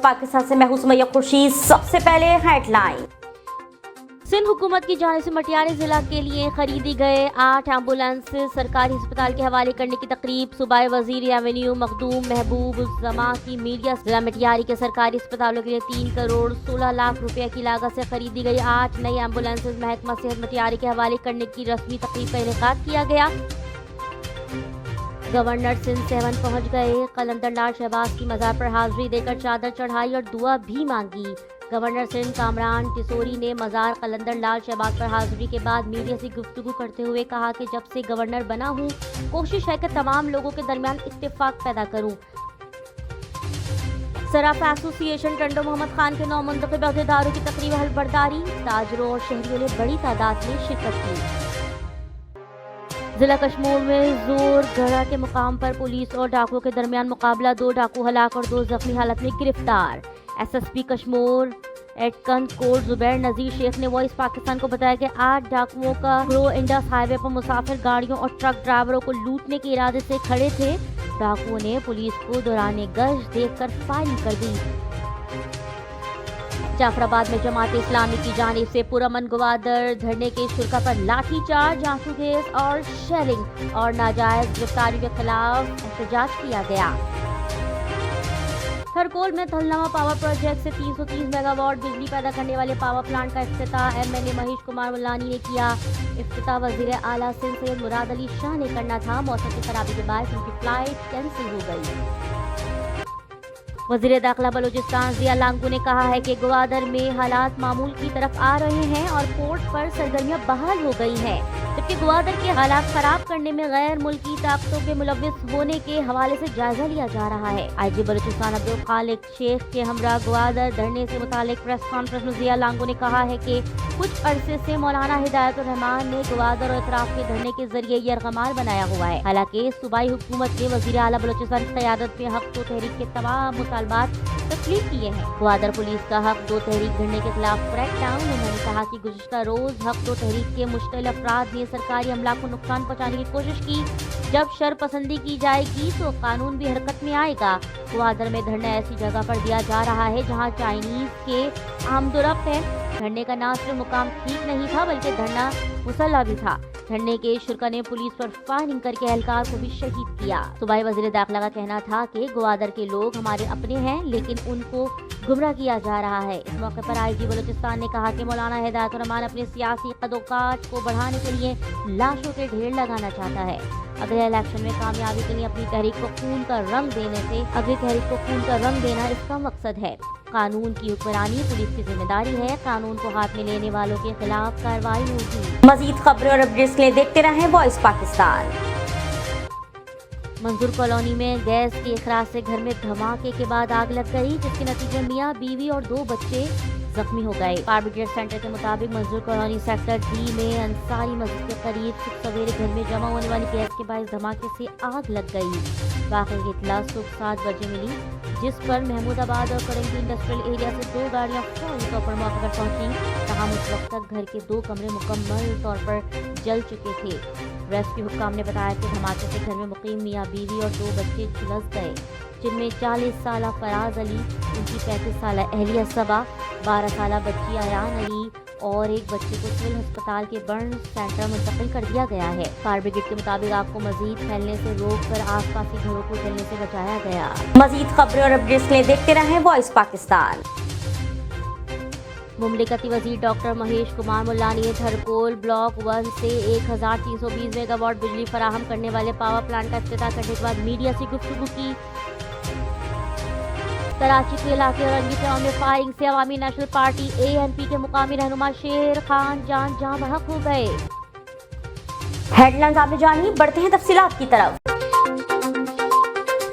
पाकिस्तान से मैं हूं सुमैया खुर्शीद। सबसे पहले हेडलाइन। सिंध हुकूमत की जानिब से मटियारी जिला के लिए खरीदी गए 8 एम्बुलेंस सरकारी अस्पताल के हवाले करने की तकरीब। सूबाई वजीर एवेन्यू मखदूम महबूब उस जमा की मीडिया। जिला मटियारी के सरकारी अस्पतालों के लिए 3 करोड़ 16 लाख रुपए की लागत से खरीदी गई 8 नई एम्बुलेंस महकमा सेहत मटियारी के हवाले करने की रस्मी तकरीब का इनेकाद किया गया। गवर्नर सिंध 7 पहुंच गए। कलंदर लाल शहबाज की मज़ार पर हाजिरी देकर चादर चढ़ाई और दुआ भी मांगी। गवर्नर सिंध कामरान टिसोरी ने मज़ार कलंदर लाल शहबाज पर हाजिरी के बाद मीडिया से गुफ्तगू करते हुए कहा कि जब से गवर्नर बना हूं, कोशिश है कि तमाम लोगों के दरमियान इत्तेफाक पैदा करूं। सराफ एसोसिएशन टंडो मोहम्मद खान के 9 मुंतखब अहदेदारों की तकरीब हलबरदारी। ताजरों और शहरियों ने बड़ी तादाद में शिरकत की। जिला कश्मीर में जोर गढ़ा के मुकाम पर पुलिस और डाकुओं के दरमियान मुकाबला। 2 डाकू हलाक और 2 जख्मी हालत में गिरफ्तार। एसएसपी कश्मीर एडकन कोट जुबैर नजीर शेख ने वॉइस पाकिस्तान को बताया कि 8 डाकुओं का ग्रो इंडस हाईवे पर मुसाफिर गाड़ियों और ट्रक ड्राइवरों को लूटने के इरादे से खड़े थे। डाकुओं ने पुलिस को दौरान गश्त देखकर फायरिंग कर दी। जाफराबाद में जमात इस्लामी की जानिब से पुरअमन गवादर धरने के शुरा पर लाठीचार्ज, आंसू गैस और शेलिंग और नाजायज गिरफ्तारियों के खिलाफ एहतजाज किया गया। खरकोल में थलनामा पावर प्रोजेक्ट से 330 मेगावाट बिजली पैदा करने वाले पावर प्लांट का इफ्तिताह एमएलए महेश कुमार मुलानी ने किया। इफ्तिताह वजीर आला सिंध सैयद मुराद अली शाह ने करना था। मौसम की खराबी के बाद उनकी फ्लाइट कैंसिल हो गई। वजीर दाखिला बलूचिस्तान जिया लांगू ने कहा है कि ग्वादर में हालात मामूल की तरफ आ रहे हैं और पोर्ट पर सरगर्मियां बहाल हो गई हैं, जबकि ग्वादर के हालात खराब करने में गैर मुल्की ताकतों के मुलव्विस होने के हवाले से जायजा लिया जा रहा है। आईजी बलूचिस्तान अब्दुल खालिक शेख के हमरा ग्वादर धरने से मुतालिक प्रेस कॉन्फ्रेंस में जिया लांगू ने कहा है कि कुछ अरसे से मौलाना हिदायतुर रहमान ने ग्वादर और इतराफ के धरने के जरिए यरगमाल बनाया हुआ है। हालांकि सूबाई हुकूमत ने वजीर आला बलूचिस्तान की क़यादत में हक 2 तहरीक के तमाम मुतालबात तस्लीम किए हैं। ग्वादर पुलिस का हक 2 तहरीक धरने के खिलाफ क्रैकडाउन। उन्होंने कहा कि गुज़िश्ता रोज हक 2 तहरीक के मुश्तल अफराद ने सरकारी अमला को नुकसान पहुँचाने की कोशिश की। जब शर पसंदी की जाएगी तो कानून भी हरकत में आएगा। ग्वादर में धरना ऐसी जगह पर दिया जा रहा है जहाँ चाइनीज के आमदोरफ्त है। धरने का न सिर्फ मुकाम ठीक नहीं था बल्कि धरना मुसल्ला भी था। धरने के शुरा ने पुलिस पर फायरिंग करके एहलकार को भी शहीद किया। सूबाई वजीर दाखिला का कहना था कि ग्वादर के लोग हमारे अपने हैं लेकिन उनको गुमराह किया जा रहा है। इस मौके पर आईजी बलूचिस्तान ने कहा कि मौलाना हिदायतुर रहमान अपने सियासी कदोकाज को बढ़ाने के लिए लाशों के ढेर लगाना चाहता है। अगले इलेक्शन में कामयाबी के लिए अपनी तहरीक को खून का रंग देना इसका मकसद है। कानून की हुक्मरानी पुलिस की जिम्मेदारी है। कानून को हाथ में लेने वालों के खिलाफ कार्रवाई होगी। मजीद खबरें और अपडेट्स के लिए देखते रहें वॉइस पाकिस्तान। मंजूर कॉलोनी में गैस के इखराज से घर में धमाके के बाद आग लग गई, जिसके नतीजे में मियां बीवी और 2 बच्चे जख्मी हो गए। फायर ब्रिगेड सेंटर के मुताबिक मंजूर कॉलोनी सेक्टर डी में अंसारी मस्जिद के करीब सवेरे घर में जमा होने वाली गैस के बायस धमाके से आग लग गई। वाक़े की इत्तला सुबह 7 बजे मिली, जिस पर महमूदाबाद और करंगी इंडस्ट्रियल एरिया से 2 गाड़ियां फौरी तौर पर मौके पर पहुंची। तमाम उस वक्त तक घर के 2 कमरे मुकम्मल तौर पर जल चुके थे। रेस्क्यू हुक्काम ने बताया कि धमाके से घर में मुकीम मियां बीवी और 2 बच्चे झुलस गए, जिनमें 40 साला फराज अली, उनकी 35 साला अहलिया सबा, 12 साला बच्ची आयान अली और 1 बच्चे को सिविल अस्पताल के बर्न सेंटर मुंतकिल कर दिया गया है। फायर ब्रिगेड के मुताबिक आग को मजीद फैलने से रोककर आसपास के घरों को जलने से बचाया गया। मजीद खबरें और अपडेट्स के लिए देखते रहें वॉइस पाकिस्तान। मुमलिकती वजीर डॉक्टर महेश कुमार मुलानी ने थरकोल ब्लॉक 1 से 1320 मेगावाट बिजली फराहम करने वाले पावर प्लांट का इफ्तिताह करने के बाद मीडिया से गुफ्तगू की। कराची के इलाके और रंगी टाउन में फायरिंग से अवामी नेशनल पार्टी ANP के मुकामी रहनुमा शेर खान जान बहक हो गए। हेडलाइंस आपने जानी, बढ़ते हैं तफसीलात की तरफ।